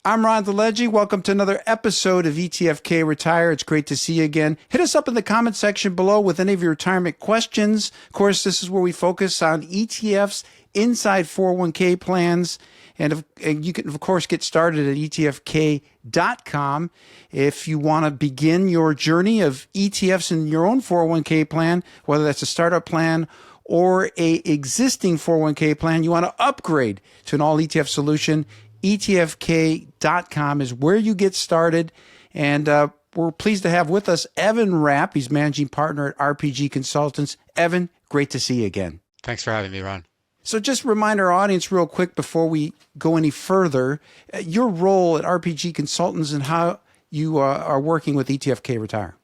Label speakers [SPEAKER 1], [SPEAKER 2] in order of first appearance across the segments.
[SPEAKER 1] I'm Ron DeLegge. Welcome to another episode of ETFK Retire. It's great to see you again. Hit us up in the comment section below with any of your retirement questions. Of course, this is where we focus on ETFs inside 401k plans. And you can, of course, get started at etfk.com. If you want to begin your journey of ETFs in your own 401k plan, whether that's a startup plan or a existing 401k plan, you want to upgrade to an all ETF solution, etfk.com is where you get started. And we're pleased to have with us Evan Rapp. He's managing partner at RPG Consultants. Evan, great to see you again.
[SPEAKER 2] Thanks for having me, Ron.
[SPEAKER 1] So just remind our audience real quick before we go any further, your role at RPG Consultants and how you are working with ETFK Retire.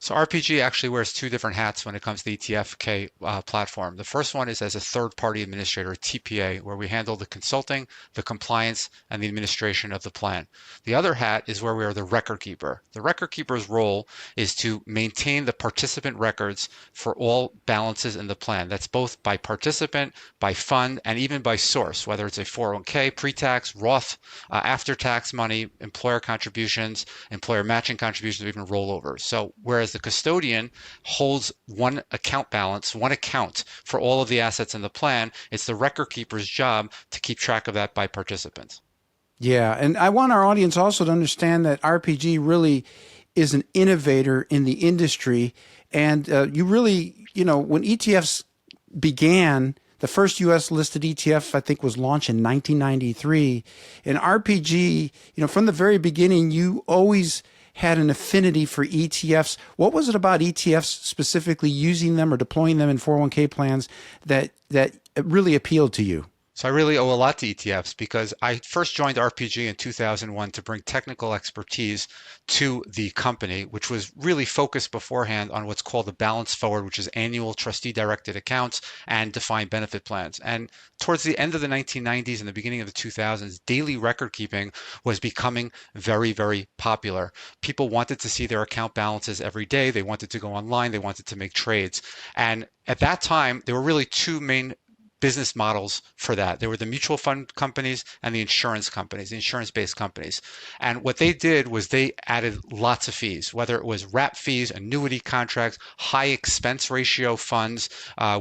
[SPEAKER 2] So RPG actually wears two different hats when it comes to the ETFK platform. The first one is as a third-party administrator, TPA, where we handle the consulting, the compliance, and the administration of the plan. The other hat is where we are the record keeper. The record keeper's role is to maintain the participant records for all balances in the plan. That's both by participant, by fund, and even by source, whether it's a 401k, pre-tax, Roth, after-tax money, employer contributions, employer matching contributions, or even rollovers. So whereas the custodian holds one account balance, one account for all of the assets in the plan, it's the record keeper's job to keep track of that by participants.
[SPEAKER 1] Yeah, and I want our audience also to understand that RPG really is an innovator in the industry. And you really, when ETFs began, the first U.S. listed ETF, I think, was launched in 1993. And RPG, from the very beginning, you always had an affinity for ETFs. What was it about ETFs specifically, using them or deploying them in 401k plans, that really appealed to you?
[SPEAKER 2] So I really owe a lot to ETFs because I first joined RPG in 2001 to bring technical expertise to the company, which was really focused beforehand on what's called the balance forward, which is annual trustee directed accounts and defined benefit plans. And towards the end of the 1990s and the beginning of the 2000s, daily record keeping was becoming very, very popular. People wanted to see their account balances every day. They wanted to go online. They wanted to make trades. And at that time, there were really two main business models for that. There were the mutual fund companies and the insurance companies, the insurance-based companies. And what they did was they added lots of fees, whether it was wrap fees, annuity contracts, high expense ratio funds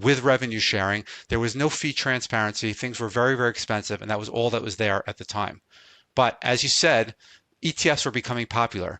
[SPEAKER 2] with revenue sharing. There was no fee transparency. Things were very, very expensive, and that was all that was there at the time. But as you said, ETFs were becoming popular.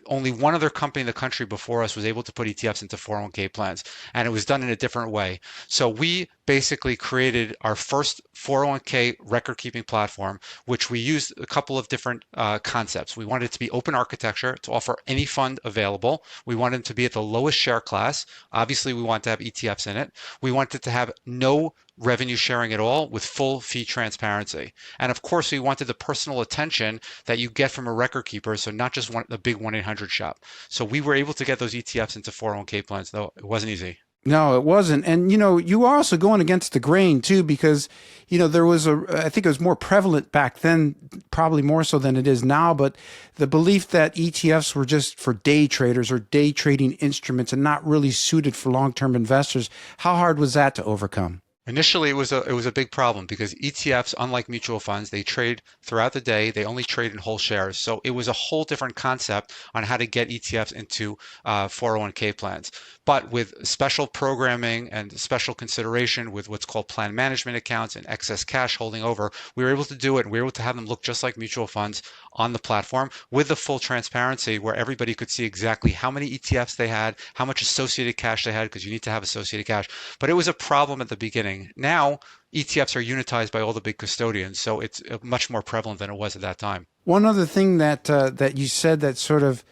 [SPEAKER 2] Only one other company in the country before us was able to put ETFs into 401k plans, and it was done in a different way. So we basically created our first 401k record-keeping platform, which we used a couple of different concepts. We wanted it to be open architecture to offer any fund available. We wanted it to be at the lowest share class. Obviously, we want to have ETFs in it. We wanted to have no revenue sharing at all with full fee transparency. And of course, we wanted the personal attention that you get from a record keeper, so not just the big 1-800 shop. So we were able to get those ETFs into 401k plans, though it wasn't easy.
[SPEAKER 1] No, it wasn't. And, you were also going against the grain, too, because, there was I think it was more prevalent back then, probably more so than it is now, but the belief that ETFs were just for day traders or day trading instruments and not really suited for long-term investors. How hard was that to overcome?
[SPEAKER 2] Initially, it was a big problem because ETFs, unlike mutual funds, they trade throughout the day. They only trade in whole shares. So it was a whole different concept on how to get ETFs into 401k plans. But with special programming and special consideration with what's called plan management accounts and excess cash holding over, we were able to do it. And we were able to have them look just like mutual funds on the platform with the full transparency where everybody could see exactly how many ETFs they had, how much associated cash they had, because you need to have associated cash. But it was a problem at the beginning. Now, ETFs are unitized by all the big custodians, so it's much more prevalent than it was at that time. One
[SPEAKER 1] other thing that you said that sort of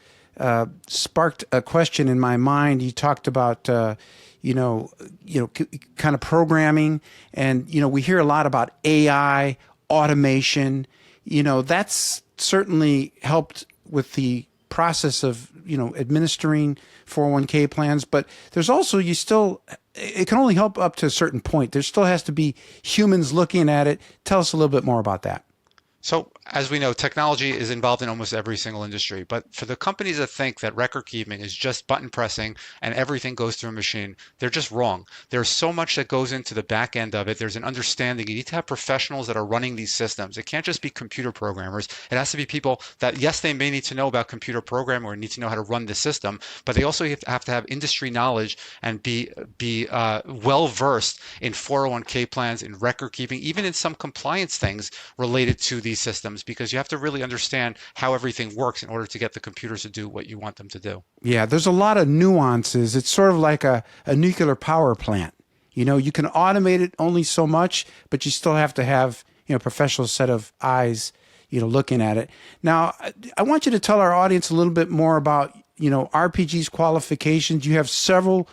[SPEAKER 1] sparked a question in my mind, you talked about kind of programming, and we hear a lot about AI, automation. That's certainly helped with the process of administering 401k plans, but there's also it can only help up to a certain point. There still has to be humans looking at it. Tell us a little bit more about that.
[SPEAKER 2] So, as we know, technology is involved in almost every single industry. But for the companies that think that record keeping is just button pressing and everything goes through a machine, they're just wrong. There's so much that goes into the back end of it. There's an understanding. You need to have professionals that are running these systems. It can't just be computer programmers. It has to be people that, yes, they may need to know about computer programming or need to know how to run the system, but they also have to have industry knowledge and be well versed in 401k plans, in record keeping, even in some compliance things related to these systems, because you have to really understand how everything works in order to get the computers to do what you want them to do.
[SPEAKER 1] Yeah, there's a lot of nuances. It's sort of like a nuclear power plant. You know, you can automate it only so much, but you still have to have, a professional set of eyes, looking at it. Now, I want you to tell our audience a little bit more about, RPG's qualifications. You have several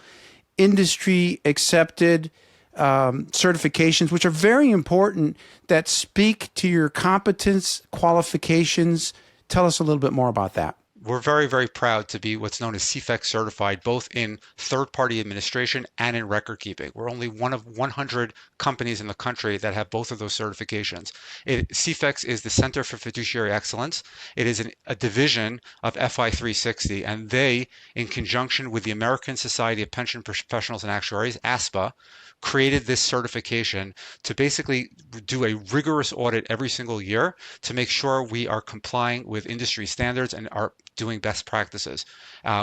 [SPEAKER 1] industry accepted certifications, which are very important, that speak to your competence qualifications. Tell us a little bit more about that.
[SPEAKER 2] We're very, very proud to be what's known as CFEX certified, both in third-party administration and in record keeping. We're only one of 100 companies in the country that have both of those certifications. CFEX is the Center for Fiduciary Excellence. It is a division of FI 360, and they, in conjunction with the American Society of Pension Professionals and Actuaries, ASPA, created this certification to basically do a rigorous audit every single year to make sure we are complying with industry standards and are doing best practices.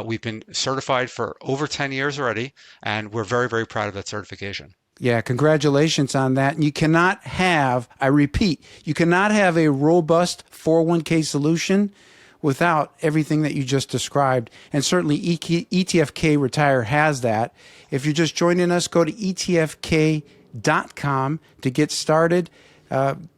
[SPEAKER 2] We've been certified for over 10 years already, and we're very, very proud of that certification.
[SPEAKER 1] Yeah, congratulations on that. And you cannot have, I repeat, you cannot have a robust 401k solution without everything that you just described. And certainly ETFK Retire has that. If you're just joining us, go to etfk.com to get started.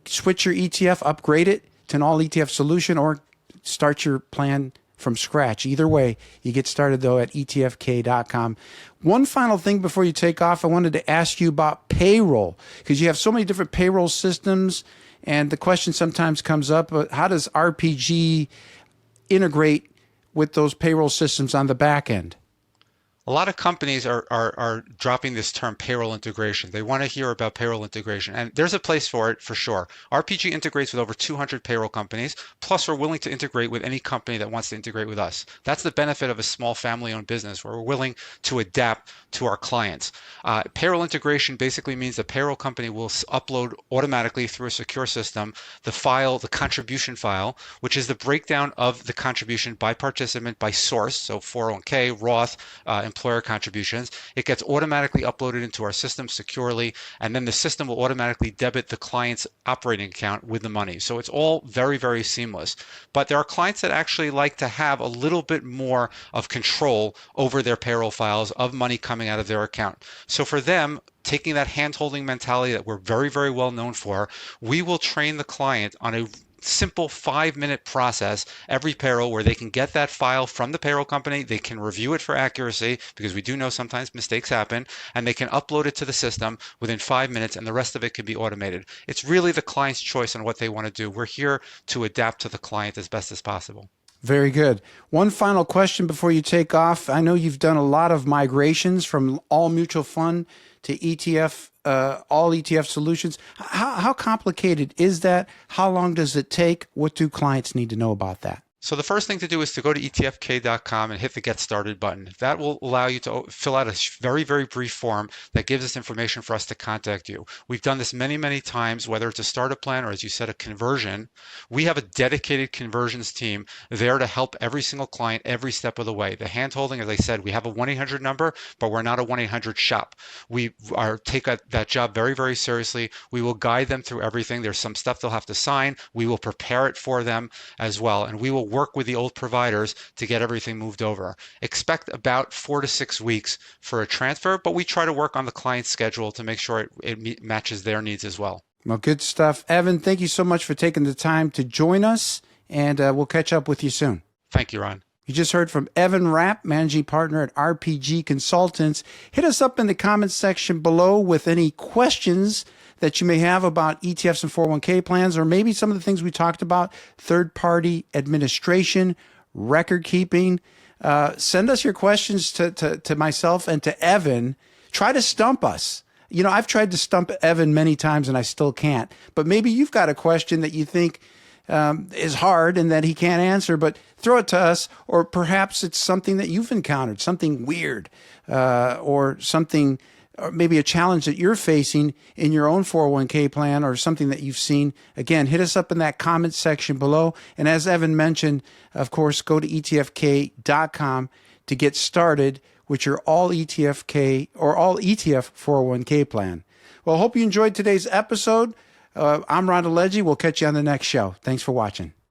[SPEAKER 1] Switch your ETF, upgrade it to an all ETF solution, or start your plan from scratch. Either way, you get started, though, at etfk.com. One final thing before you take off, I wanted to ask you about payroll, because you have so many different payroll systems, and the question sometimes comes up, how does RPG integrate with those payroll systems on the back end?
[SPEAKER 2] A lot of companies are dropping this term payroll integration. They want to hear about payroll integration, and there's a place for it for sure. RPG integrates with over 200 payroll companies, plus we're willing to integrate with any company that wants to integrate with us. That's the benefit of a small family-owned business, where we're willing to adapt to our clients. Payroll integration basically means the payroll company will upload automatically through a secure system the file, the contribution file, which is the breakdown of the contribution by participant by source, so 401k, Roth, employer contributions. It gets automatically uploaded into our system securely, and then the system will automatically debit the client's operating account with the money. So it's all very, very seamless. But there are clients that actually like to have a little bit more of control over their payroll files, of money coming out of their account. So for them, taking that hand-holding mentality that we're very, very well known for, we will train the client on a simple 5-minute process every payroll, where they can get that file from the payroll company, they can review it for accuracy, because we do know sometimes mistakes happen, and they can upload it to the system within 5 minutes, and the rest of it can be automated. It's really the client's choice on what they want to do. We're here to adapt to the client as best as possible.
[SPEAKER 1] Very good. One final question before you take off. I know you've done a lot of migrations from all mutual fund to ETF, all ETF solutions. How complicated is that? How long does it take? What do clients need to know about that?
[SPEAKER 2] So the first thing to do is to go to etfk.com and hit the Get Started button. That will allow you to fill out a very, very brief form that gives us information for us to contact you. We've done this many, many times, whether it's a startup plan or, as you said, a conversion. We have a dedicated conversions team there to help every single client every step of the way. The hand-holding, as I said, we have a 1-800 number, but we're not a 1-800 shop. We take that job very, very seriously. We will guide them through everything. There's some stuff they'll have to sign. We will prepare it for them as well, and we will work with the old providers to get everything moved over. Expect about 4 to 6 weeks for a transfer, but we try to work on the client's schedule to make sure it matches their needs as well.
[SPEAKER 1] Well, good stuff. Evan, thank you so much for taking the time to join us, and we'll catch up with you soon.
[SPEAKER 2] Thank you, Ron.
[SPEAKER 1] You just heard from Evan Rapp, Managing Partner at RPG Consultants. Hit us up in the comments section below with any questions that you may have about ETFs and 401k plans, or maybe some of the things we talked about, third-party administration, record keeping. Send us your questions to myself and to Evan. Try to stump us. I've tried to stump Evan many times and I still can't. But maybe you've got a question that you think is hard and that he can't answer, but throw it to us. Or perhaps it's something that you've encountered, something weird, or something, or maybe a challenge that you're facing in your own 401k plan, or something that you've seen. Again, hit us up in that comment section below. And as Evan mentioned, of course, go to etfk.com to get started with your all ETFK or all ETF 401k plan. Well, I hope you enjoyed today's episode. I'm Ron DeLegge. We'll catch you on the next show. Thanks for watching.